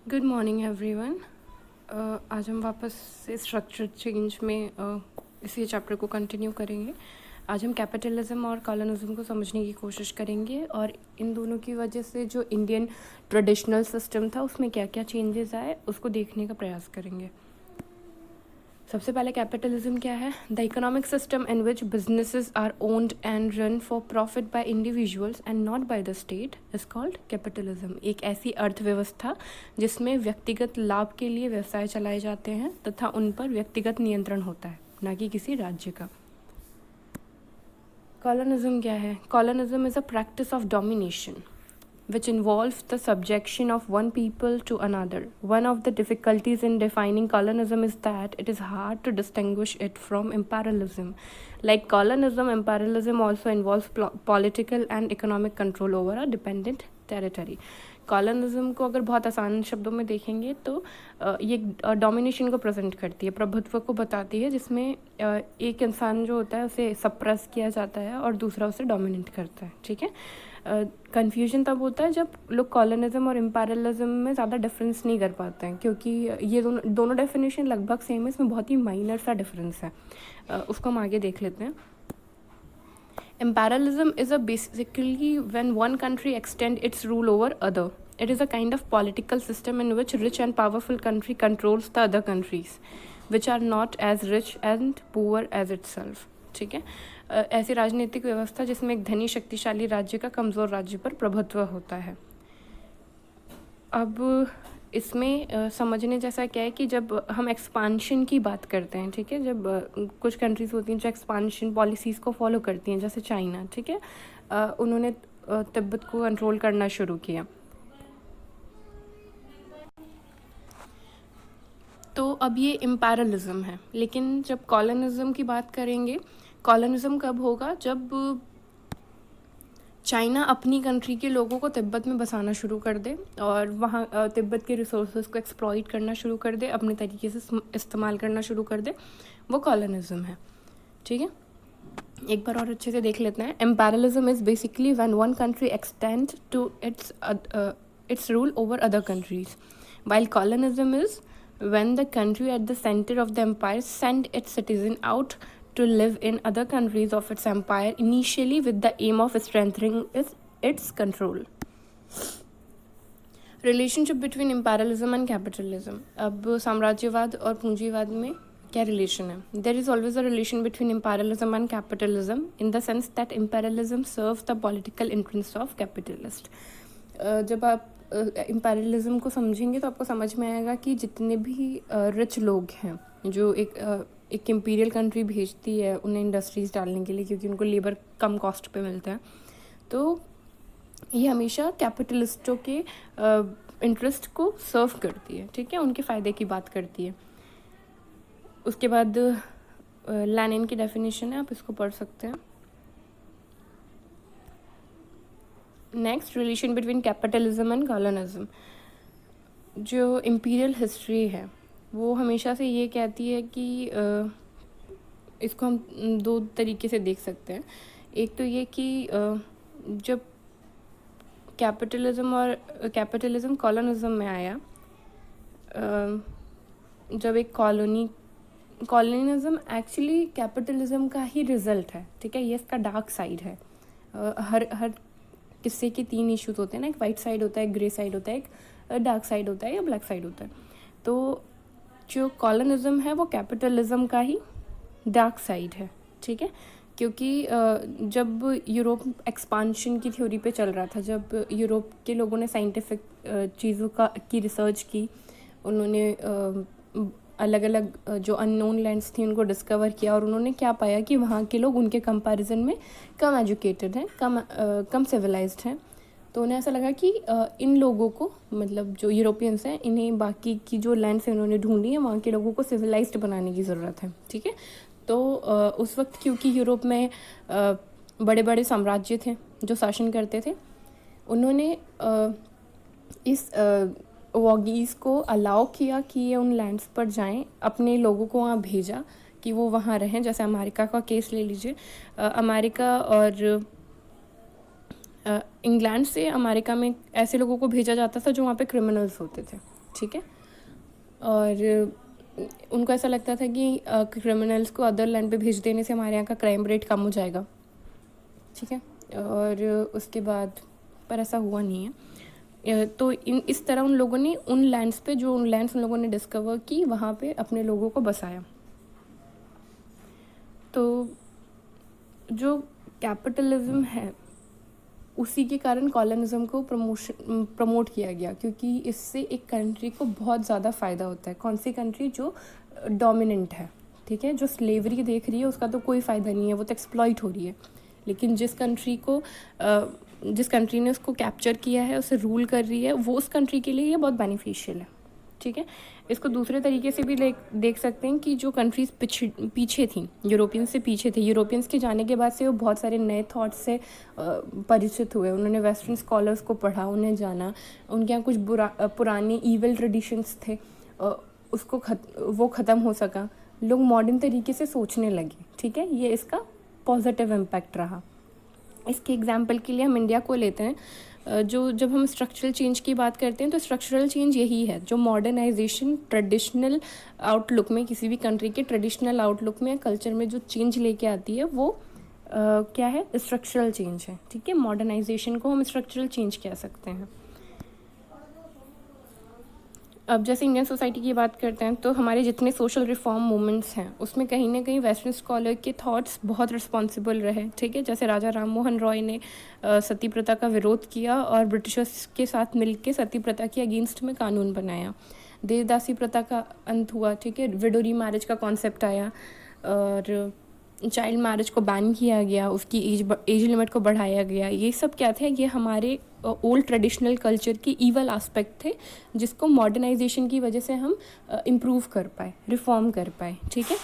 Good morning everyone. आज हम वापस से स्ट्रक्चर चेंज में इसी चैप्टर को कंटिन्यू करेंगे। आज हम कैपिटलिज्म और कॉलोनिज्म को समझने की कोशिश करेंगे और इन दोनों की वजह से जो इंडियन ट्रेडिशनल सिस्टम था उसमें क्या क्या चेंजेस आए उसको देखने का प्रयास करेंगे। सबसे पहले कैपिटलिज्म क्या है? The economic system in which businesses are owned and run for profit by individuals and not by the state is called capitalism. एक ऐसी अर्थव्यवस्था जिसमें व्यक्तिगत लाभ के लिए व्यवसाय चलाए जाते हैं तथा उन पर व्यक्तिगत नियंत्रण होता है, न कि किसी राज्य का। कॉलोनिज्म क्या है? Colonialism is a practice of domination which involves the subjection of one people to another. One of the difficulties in defining colonism is that it is hard to distinguish it from imperialism. Like colonism, imperialism also involves political and economic control over a dependent territory. Colonialism को अगर बहुत आसान शब्दों में देखेंगे तो ये domination को प्रेजेंट करती है, प्रभुत्व को बताती है, जिसमें एक इंसान जो होता है उसे सप्रेस किया जाता है और दूसरा उसे डोमिनेट करता है। ठीक है। कन्फ्यूजन तब होता है जब लोग कॉलोनिज्म और इम्पेरियलिज्म में ज़्यादा डिफरेंस नहीं कर पाते हैं, क्योंकि ये दोनों डेफिनेशन लगभग सेम है, इसमें बहुत ही माइनर सा डिफरेंस है। उसको हम आगे देख लेते हैं। Imperialism is basically when one country extends its rule over other. It is a kind of political system in which rich and powerful country controls the other countries, which are not as rich and poor as itself. ठीक है। ऐसी राजनीतिक व्यवस्था जिसमें एक धनी शक्तिशाली राज्य का कमज़ोर राज्य पर प्रभुत्व होता है। अब इसमें समझने जैसा क्या है कि जब हम एक्सपांशन की बात करते हैं, ठीक है, जब कुछ कंट्रीज़ होती हैं जो एक्सपांशन पॉलिसीज़ को फॉलो करती हैं, जैसे चाइना, ठीक है, उन्होंने तिब्बत को कंट्रोल करना शुरू किया। तो अब ये इम्पेरियलिज्म है। लेकिन जब कॉलोनिज्म की बात करेंगे, कॉलोनिज्म कब होगा? जब चाइना अपनी कंट्री के लोगों को तिब्बत में बसाना शुरू कर दे और वहाँ तिब्बत के रिसोर्सेज को एक्सप्लॉइट करना शुरू कर दे, अपने तरीके से इस्तेमाल करना शुरू कर दे, वो कॉलोनिज्म है। ठीक है, एक बार और अच्छे से देख लेते हैं। Imperialism is basically when one country extend to its rule over other countries, while colonialism is when the country at the center of the empire send its citizen out to live in other countries of its empire, initially with the aim of strengthening its control. Relationship between imperialism and capitalism. अब साम्राज्यवाद और पूंजीवाद में क्या relation है? There is always a relation between imperialism and capitalism in the sense that imperialism serve the political interest of capitalist. जब आप imperialism को समझेंगे तो आपको समझ में आएगा कि जितने भी रिच लोग हैं जो एक इम्पीरियल कंट्री भेजती है उन्हें इंडस्ट्रीज़ डालने के लिए, क्योंकि उनको लेबर कम कॉस्ट पे मिलता है, तो ये हमेशा कैपिटलिस्टों के इंटरेस्ट को सर्व करती है। ठीक है, उनके फ़ायदे की बात करती है। उसके बाद लेनिन की डेफिनेशन है, आप इसको पढ़ सकते हैं। Next, relation between capitalism and colonialism. जो इम्पीरियल हिस्ट्री है वो हमेशा से ये कहती है कि इसको हम दो तरीके से देख सकते हैं। एक तो ये कि जब कैपिटलिज्म कॉलोनिज्म में आया, जब एक कॉलोनिज्म एक्चुअली कैपिटलिज्म का ही रिजल्ट है। ठीक है, ये इसका डार्क साइड है। हर किस्से के तीन इश्यूज होते हैं ना, एक वाइट साइड होता है, एक ग्रे साइड होता है, एक डार्क साइड होता है या ब्लैक साइड होता है। तो जो कॉलोनिज्म है वो कैपिटलिज्म का ही डार्क साइड है। ठीक है, क्योंकि जब यूरोप एक्सपांशन की थ्योरी पे चल रहा था, जब यूरोप के लोगों ने साइंटिफिक चीज़ों की रिसर्च की, उन्होंने अलग अलग जो अननोन लैंड्स थी उनको डिस्कवर किया, और उन्होंने क्या पाया कि वहाँ के लोग उनके कंपैरिजन में कम एजुकेटेड हैं, कम सिविलाइज्ड हैं। तो उन्हें ऐसा लगा कि इन लोगों को, मतलब जो यूरोपियंस हैं, इन्हें बाकी की जो लैंड्स हैं उन्होंने ढूंढी है, वहाँ के लोगों को सिविलाइज्ड बनाने की ज़रूरत है। ठीक है, तो उस वक्त क्योंकि यूरोप में बड़े बड़े साम्राज्य थे जो शासन करते थे, उन्होंने इस वॉगीज़ को अलाउ किया कि ये उन लैंड्स पर जाएं, अपने लोगों को वहाँ भेजा कि वो वहाँ रहें। जैसे अमेरिका का केस ले लीजिए, अमेरिका और इंग्लैंड से अमेरिका में ऐसे लोगों को भेजा जाता था जो वहाँ पे क्रिमिनल्स होते थे। ठीक है। और उनको ऐसा लगता था कि क्रिमिनल्स को अदर लैंड पे भेज देने से हमारे यहाँ का क्राइम रेट कम हो जाएगा, ठीक है। और उसके बाद पर ऐसा हुआ नहीं है। तो इस तरह उन लोगों ने उन लैंड्स पे, जो उन लैंड्स उन लोगों ने डिस्कवर की, वहाँ पे अपने लोगों को बसाया। तो जो कैपिटलिज्म है उसी के कारण कॉलोनिज्म को प्रमोट किया गया, क्योंकि इससे एक कंट्री को बहुत ज़्यादा फ़ायदा होता है। कौन सी कंट्री? जो डोमिनेंट है, ठीक है। जो स्लेवरी देख रही है उसका तो कोई फ़ायदा नहीं है, वो तो एक्सप्लॉइट हो रही है। लेकिन जिस कंट्री ने उसको कैप्चर किया है, उसे रूल कर रही है, वो उस कंट्री के लिए ये बहुत बेनिफिशियल है, ठीक है। इसको दूसरे तरीके से भी देख सकते हैं कि जो कंट्रीज़ पीछे थी, यूरोपियंस से पीछे थे, यूरोपियंस के जाने के बाद से वो बहुत सारे नए थॉट्स से परिचित हुए। उन्होंने वेस्टर्न स्कॉलर्स को पढ़ा, उन्हें जाना, उनके यहाँ कुछ पुराने ईवल ट्रेडिशंस थे, वो ख़त्म हो सका। लोग मॉडर्न तरीके से सोचने लगे, ठीक है। ये इसका पॉजिटिव इम्पैक्ट रहा। इसके एग्जाम्पल के लिए हम इंडिया को लेते हैं। जब हम स्ट्रक्चरल चेंज की बात करते हैं तो स्ट्रक्चरल चेंज यही है, जो मॉडर्नाइजेशन ट्रेडिशनल आउटलुक में, किसी भी कंट्री के ट्रेडिशनल आउटलुक में, कल्चर में जो चेंज लेके आती है वो क्या है? स्ट्रक्चरल चेंज है, ठीक है। मॉडर्नाइजेशन को हम स्ट्रक्चरल चेंज कह सकते हैं। अब जैसे इंडियन सोसाइटी की बात करते हैं तो हमारे जितने सोशल रिफॉर्म मूवमेंट्स हैं उसमें कहीं ना कहीं वेस्टर्न स्कॉलर के थॉट्स बहुत रिस्पॉन्सिबल रहे, ठीक है। जैसे राजा राम मोहन रॉय ने सती प्रथा का विरोध किया और ब्रिटिशर्स के साथ मिलकर सती प्रथा के अगेंस्ट में कानून बनाया। देवदासी प्रथा का अंत हुआ, ठीक है। विडो री मैरिज का कॉन्सेप्ट आया और चाइल्ड मैरिज को बैन किया गया, उसकी एज लिमिट को बढ़ाया गया। ये सब क्या थे? ये हमारे ओल्ड ट्रेडिशनल कल्चर के ईवल एस्पेक्ट थे, जिसको मॉडर्नाइजेशन की वजह से हम इम्प्रूव कर पाए, रिफॉर्म कर पाए, ठीक है।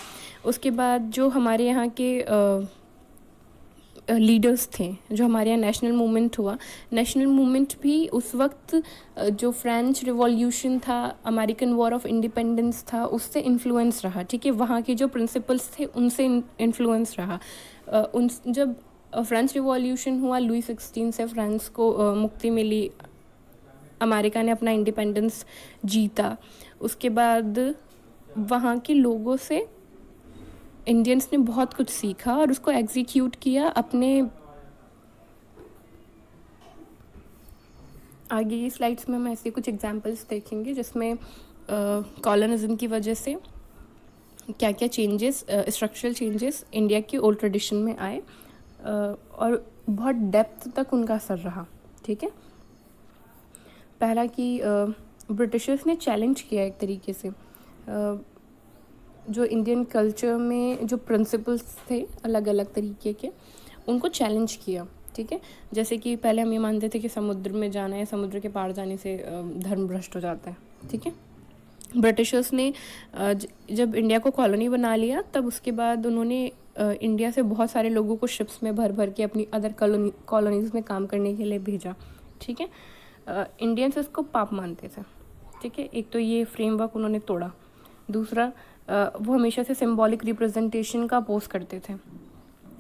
उसके बाद जो हमारे यहाँ के लीडर्स थे, जो हमारे यहाँ नेशनल मूवमेंट हुआ, नेशनल मूवमेंट भी उस वक्त जो फ्रेंच रिवॉल्यूशन था, अमेरिकन वॉर ऑफ इंडिपेंडेंस था, उससे इन्फ्लुएंस रहा, ठीक है। वहाँ के जो प्रिंसिपल्स थे उनसे इन्फ्लुएंस रहा। जब फ्रेंच रिवॉल्यूशन हुआ, लुई 16 से फ्रांस को मुक्ति मिली, अमेरिका ने अपना इंडिपेंडेंस जीता। उसके बाद वहाँ के लोगों से इंडियंस ने बहुत कुछ सीखा और उसको एग्जीक्यूट किया अपने। आगे की स्लाइड्स में हम ऐसे कुछ एग्जांपल्स देखेंगे जिसमें कॉलोनिज्म की वजह से क्या क्या चेंजेस, स्ट्रक्चरल चेंजेस इंडिया की ओल्ड ट्रेडिशन में आए और बहुत डेप्थ तक उनका असर रहा, ठीक है। पहला कि ब्रिटिशर्स ने चैलेंज किया एक तरीके से जो इंडियन कल्चर में जो प्रिंसिपल्स थे अलग अलग तरीके के, उनको चैलेंज किया, ठीक है। जैसे कि पहले हम ये मानते थे कि समुद्र में जाना है, समुद्र के पार जाने से धर्म भ्रष्ट हो जाता है, ठीक है। ब्रिटिशर्स ने जब इंडिया को कॉलोनी बना लिया, तब उसके बाद उन्होंने इंडिया से बहुत सारे लोगों को शिप्स में भर भर के अपनी अदर कॉलोनीज़ में काम करने के लिए भेजा, ठीक है। इंडियंस इसको पाप मानते थे, ठीक है। एक तो ये फ्रेमवर्क उन्होंने तोड़ा। दूसरा, वो हमेशा से सिंबॉलिक रिप्रेजेंटेशन का अपोज करते थे।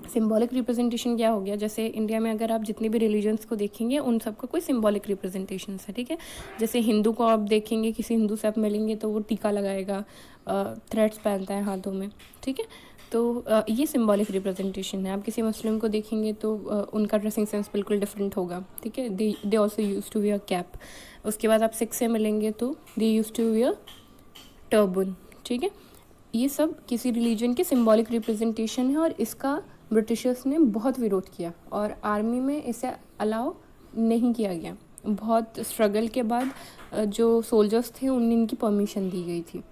सिंबॉलिक रिप्रेजेंटेशन क्या हो गया? जैसे इंडिया में अगर आप जितने भी रिलीजन्स को देखेंगे उन सबका कोई सिंबॉलिक रिप्रेजेंटेशन है, ठीक है। जैसे हिंदू को आप देखेंगे, किसी हिंदू से आप मिलेंगे तो वो टीका लगाएगा, थ्रेड्स पहनता है हाथों में, ठीक है। तो ये सिंबॉलिक रिप्रेजेंटेशन है। आप किसी मुस्लिम को देखेंगे तो उनका ड्रेसिंग सेंस बिल्कुल डिफरेंट होगा, ठीक है। They also use to wear cap. उसके बाद आप सिख से मिलेंगे तो they use to wear turban, ठीक है। ये सब किसी रिलीजन के सिंबॉलिक रिप्रेजेंटेशन है और इसका ब्रिटिशर्स ने बहुत विरोध किया और आर्मी में इसे अलाउ नहीं किया गया। बहुत स्ट्रगल के बाद जो सोल्जर्स थे उन्हें इनकी परमिशन दी गई थी।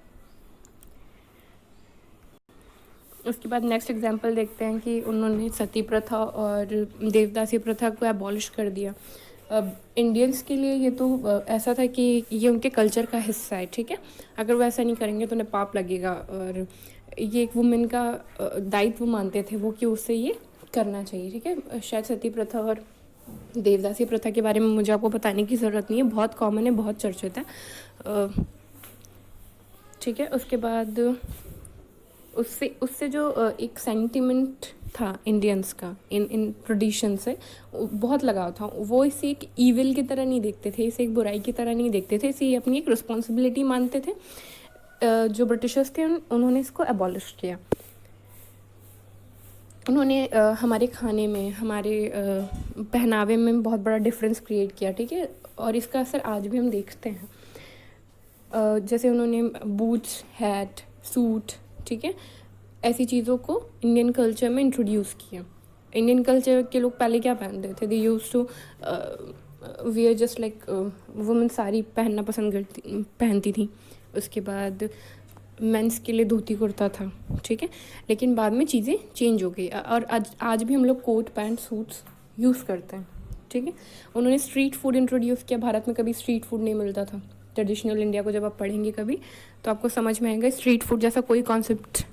उसके बाद नेक्स्ट एग्जांपल देखते हैं कि उन्होंने सती प्रथा और देवदासी प्रथा को एबॉलिश कर दिया। अब इंडियंस के लिए ये तो ऐसा था कि ये उनके कल्चर का हिस्सा है, ठीक है। अगर वो ऐसा नहीं करेंगे तो उन्हें पाप लगेगा और ये एक वुमेन का दायित्व मानते थे वो कि उससे ये करना चाहिए, ठीक है। शायद सती प्रथा और देवदासी प्रथा के बारे में मुझे आपको बताने की ज़रूरत नहीं है, बहुत कॉमन है, बहुत चर्चित है, ठीक है। उसके बाद उससे जो एक सेंटिमेंट था इंडियंस का इन ट्रेडिशन से बहुत लगाव था। वो इसे एक ईविल की तरह नहीं देखते थे, इसे एक बुराई की तरह नहीं देखते थे, इसे ये अपनी एक रिस्पॉन्सिबिलिटी मानते थे। जो ब्रिटिशर्स थे उन्होंने इसको एबॉलिश किया। उन्होंने हमारे खाने में, हमारे पहनावे में बहुत बड़ा डिफरेंस क्रिएट किया, ठीक है। और इसका असर आज भी हम देखते हैं। जैसे उन्होंने बूट्स, हैट, सूट, ठीक है, ऐसी चीज़ों को इंडियन कल्चर में इंट्रोड्यूस किया। इंडियन कल्चर के लोग पहले क्या पहनते थे? They used to wear just like women sari पहनना पहनती थी। उसके बाद मेंस के लिए धोती कुर्ता था, ठीक है। लेकिन बाद में चीज़ें चेंज हो गई और आज भी हम लोग कोट पैंट सूट्स यूज़ करते हैं, ठीक है। उन्होंने स्ट्रीट फूड इंट्रोड्यूस किया। भारत में कभी स्ट्रीट फूड नहीं मिलता था। ट्रेडिशनल इंडिया को जब आप पढ़ेंगे कभी तो आपको समझ में आएगा स्ट्रीट फूड जैसा कोई कॉन्सेप्ट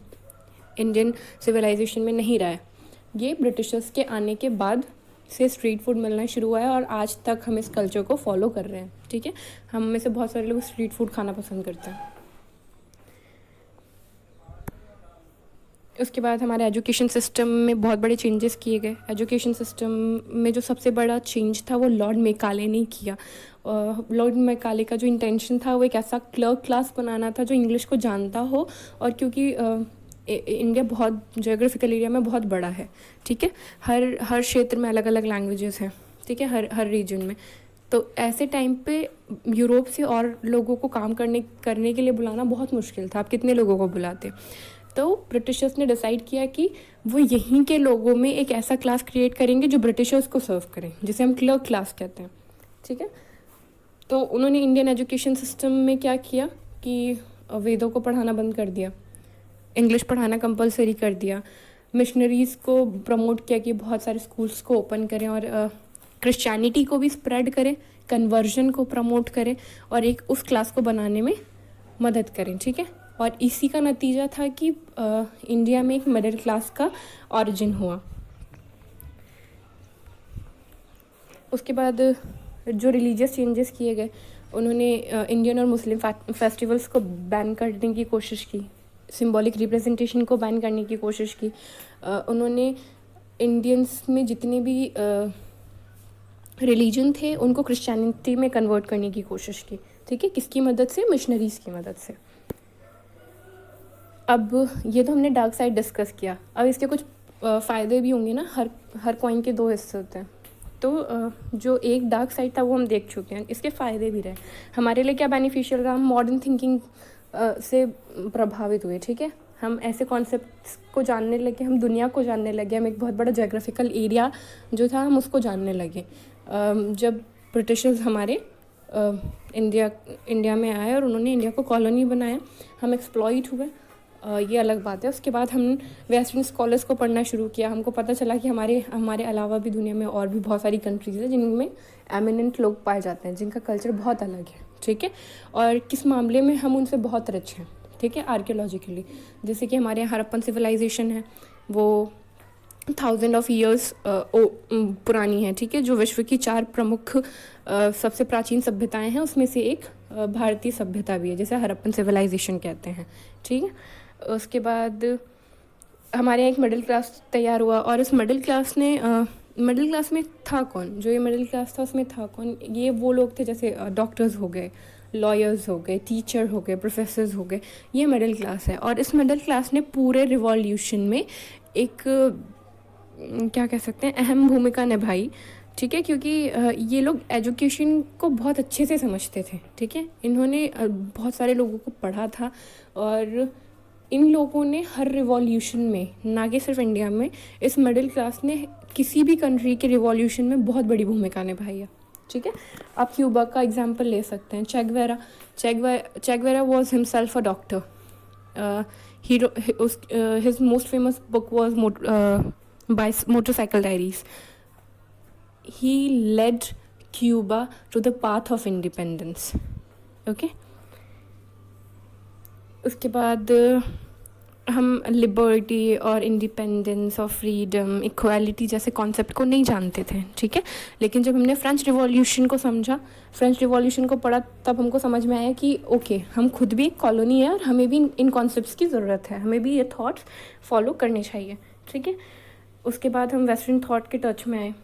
इंडियन सिविलाइजेशन में नहीं रहा है। ये ब्रिटिशर्स के आने के बाद से स्ट्रीट फूड मिलना शुरू हुआ है और आज तक हम इस कल्चर को फॉलो कर रहे हैं, ठीक है। हम में से बहुत सारे लोग स्ट्रीट फूड खाना पसंद करते हैं। उसके बाद हमारे एजुकेशन सिस्टम में बहुत बड़े चेंजेस किए गए। एजुकेशन सिस्टम में जो सबसे बड़ा चेंज था वो लॉर्ड मेकाले ने किया। लॉर्ड मेकाले का जो इंटेंशन था वो एक ऐसा क्लर्क क्लास बनाना था जो इंग्लिश को जानता हो। और क्योंकि इंडिया बहुत जोग्राफिकल एरिया में बहुत बड़ा है, ठीक है, हर क्षेत्र में अलग अलग लैंग्वेजेस हैं, ठीक है, हर रीजन में। तो ऐसे टाइम पे यूरोप से और लोगों को काम करने के लिए बुलाना बहुत मुश्किल था। आप कितने लोगों को बुलाते? तो ब्रिटिशर्स ने डिसाइड किया कि वो यहीं के लोगों में एक ऐसा क्लास क्रिएट करेंगे जो ब्रिटिशर्स को सर्व करें, जिसे हम क्लर्क क्लास कहते हैं, ठीक है। तो उन्होंने इंडियन एजुकेशन सिस्टम में क्या किया कि वेदों को पढ़ाना बंद कर दिया, इंग्लिश पढ़ाना कंपलसरी कर दिया, मिशनरीज़ को प्रमोट किया कि बहुत सारे स्कूल्स को ओपन करें और क्रिश्चियनिटी को भी स्प्रेड करें, कन्वर्जन को प्रमोट करें और एक उस क्लास को बनाने में मदद करें, ठीक है। और इसी का नतीजा था कि इंडिया में एक मिडिल क्लास का ऑरिजिन हुआ। उसके बाद जो रिलीजियस चेंजेस किए गए, उन्होंने इंडियन और मुस्लिम फेस्टिवल्स को बैन करने की कोशिश की, सिंबॉलिक रिप्रेजेंटेशन को बैन करने की कोशिश की। उन्होंने इंडियंस में जितने भी रिलीजन थे उनको क्रिश्चियनिटी में कन्वर्ट करने की कोशिश की, ठीक है। किसकी मदद से? मिशनरीज़ की मदद से। अब ये तो हमने डार्क साइड डिस्कस किया। अब इसके कुछ फ़ायदे भी होंगे ना। हर कॉइन के दो हिस्से होते हैं। तो जो एक डार्क साइड था वो हम देख चुके हैं, इसके फ़ायदे भी रहे। हमारे लिए क्या बेनिफिशियल रहा? हम मॉडर्न थिंकिंग से प्रभावित हुए, ठीक है। हम ऐसे कॉन्सेप्ट्स को जानने लगे, हम दुनिया को जानने लगे, हम एक बहुत बड़ा जोग्राफिकल एरिया जो था हम उसको जानने लगे। जब ब्रिटिशर्स हमारे इंडिया में आए और उन्होंने इंडिया को कॉलोनी बनाया, हम एक्सप्लॉइट हुए, ये अलग बात है। उसके बाद हम वेस्टर्न स्कॉलर्स को पढ़ना शुरू किया। हमको पता चला कि हमारे अलावा भी दुनिया में और भी बहुत सारी कंट्रीज़ हैं जिनमें एमिनेंट लोग पाए जाते हैं, जिनका कल्चर बहुत अलग है, ठीक है। और किस मामले में हम उनसे बहुत रिच हैं, ठीक है, आर्कियोलॉजिकली। जैसे कि हमारे यहाँ हड़प्पन सिविलाइजेशन है, वो 1000 ऑफ ईयर्स पुरानी है, ठीक है, जो विश्व की 4 प्रमुख सबसे प्राचीन सभ्यताएं हैं, उसमें से एक भारतीय सभ्यता भी है, जिसे हड़प्पन सिविलाइजेशन कहते हैं, ठीक है। उसके बाद हमारे यहाँ एक मिडिल क्लास तैयार हुआ और इस मिडिल क्लास में था कौन? जो ये मिडिल क्लास था उसमें था कौन? ये वो लोग थे जैसे डॉक्टर्स हो गए, लॉयर्स हो गए, टीचर हो गए, प्रोफेसर्स हो गए, ये मिडिल क्लास है। और इस मिडिल क्लास ने पूरे रिवॉल्यूशन में एक क्या कह सकते हैं, अहम भूमिका निभाई, ठीक है, क्योंकि ये लोग एजुकेशन को बहुत अच्छे से समझते थे, ठीक है। इन्होंने बहुत सारे लोगों को पढ़ा था और इन लोगों ने हर रिवॉल्यूशन में, ना कि सिर्फ इंडिया में, इस मिडिल क्लास ने किसी भी कंट्री के रिवॉल्यूशन में बहुत बड़ी भूमिका निभाई है, ठीक है। आप क्यूबा का एग्जांपल ले सकते हैं। Che Guevara was himself a doctor. His most famous book was by Motorcycle Diaries. He led Cuba to the path of independence. Okay? उसके बाद हम लिबर्टी और इंडिपेंडेंस और फ्रीडम, इक्वालिटी जैसे कॉन्सेप्ट को नहीं जानते थे, ठीक है। लेकिन जब हमने फ्रेंच रिवॉल्यूशन को समझा, फ्रेंच रिवॉल्यूशन को पढ़ा, तब हमको समझ में आया कि ओके, हम खुद भी एक कॉलोनी है और हमें भी इन कॉन्सेप्ट्स की ज़रूरत है, हमें भी ये थॉट्स फॉलो करने चाहिए, ठीक है। उसके बाद हम वेस्टर्न थॉट के टच में आए।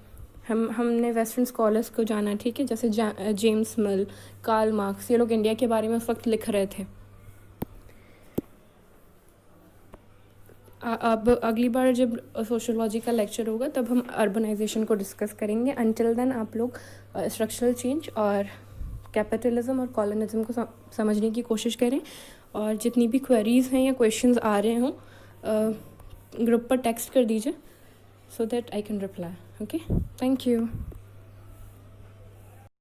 हमने वेस्टर्न स्कॉलर्स को जाना, ठीक है, जैसे जेम्स मिल, कार्ल मार्क्स, ये लोग इंडिया के बारे में उस वक्त लिख रहे थे। अब अगली बार जब सोशोलॉजी का लेक्चर होगा तब हम अर्बनाइजेशन को डिस्कस करेंगे। अनटिल देन आप लोग स्ट्रक्चरल चेंज और कैपिटलिज्म और कॉलोनिज्म को समझने की कोशिश करें, और जितनी भी क्वेरीज़ हैं या क्वेश्चंस आ रहे हों ग्रुप पर टेक्स्ट कर दीजिए, so that I can reply. Okay, thank you.